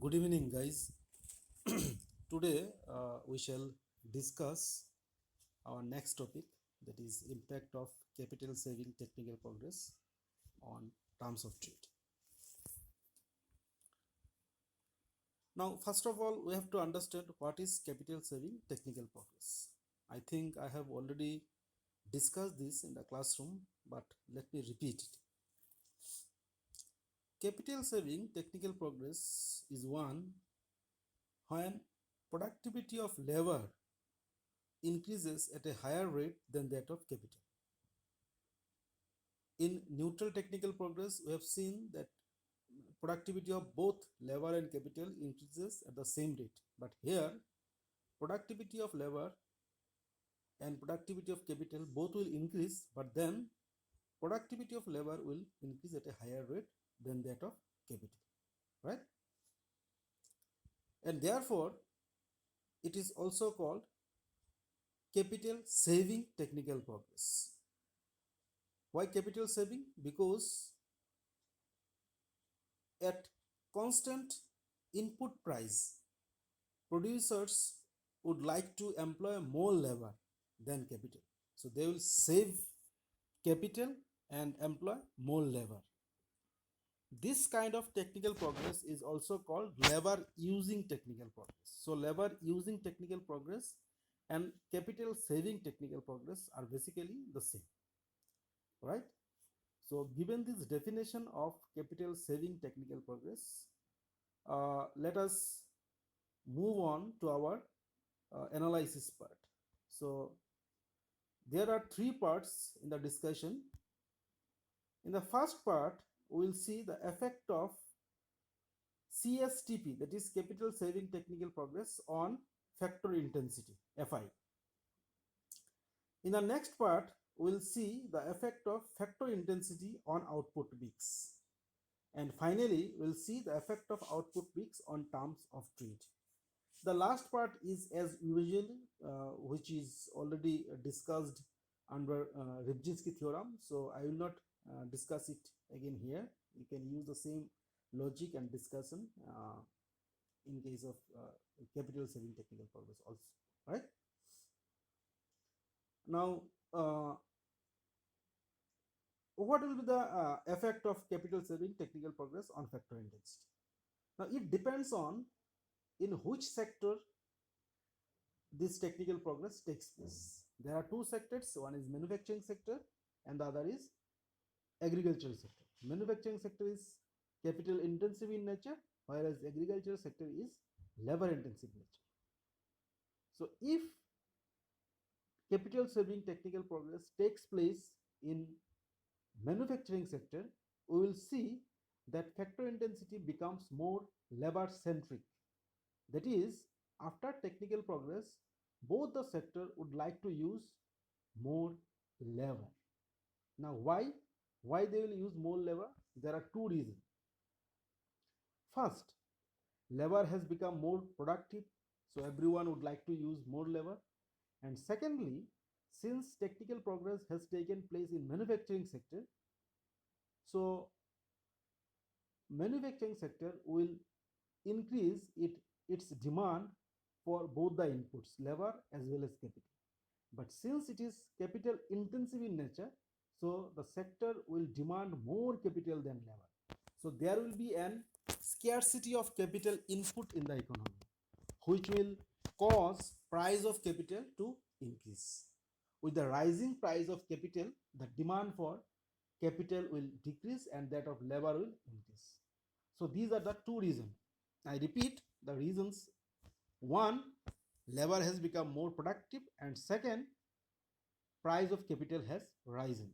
Good evening, guys. Today we shall discuss our next topic, that is impact of capital saving technical progress on terms of trade. Now, first of all, we have to understand what is capital saving technical progress. I think I have already discussed this in the classroom, but let me repeat it. Capital saving technical progress is one when productivity of labor increases at a higher rate than that of capital. In neutral technical progress, we have seen that productivity of both labor and capital increases at the same rate. But here, productivity of labor and productivity of capital both will increase, but then productivity of labor will increase at a higher rate than that of capital, right? And therefore, it is also called capital saving technical progress. Why capital saving? Because at constant input price, producers would like to employ more labor than capital. So they will save capital and employ more labor. This kind of technical progress is also called labor using technical progress. So labor using technical progress and capital saving technical progress are basically the same, right? So given this definition of capital saving technical progress, let us move on to our analysis part. So there are three parts in the discussion. In the first part, we will see the effect of CSTP, that is capital saving technical progress, on factor intensity, FI. In the next part, we will see the effect of factor intensity on output mix. And finally, we'll see the effect of output mix on terms of trade. The last part is as usual, which is already discussed under Rybczynski theorem. So I will not discuss it again here. You can use the same logic and discussion in case of capital saving technical progress also, right? Now, what will be the effect of capital saving technical progress on factor intensity? Now, it depends on in which sector this technical progress takes place. There are two sectors, one is manufacturing sector and the other is agricultural sector. Manufacturing sector is capital intensive in nature, whereas agricultural sector is labor intensive nature. So if capital saving technical progress takes place in manufacturing sector, we will see that factor intensity becomes more labor centric. That is, after technical progress, both the sector would like to use more labor. Now, why they will use more labor? There are two reasons. First, labor has become more productive, so everyone would like to use more labor. And secondly, since technical progress has taken place in manufacturing sector, so manufacturing sector will increase its demand for both the inputs, labor as well as capital. But since it is capital intensive in nature, so the sector will demand more capital than labor. So there will be an scarcity of capital input in the economy, which will cause price of capital to increase. With the rising price of capital, the demand for capital will decrease and that of labor will increase. So these are the two reasons. I repeat the reasons. One, labor has become more productive, and second, price of capital has risen.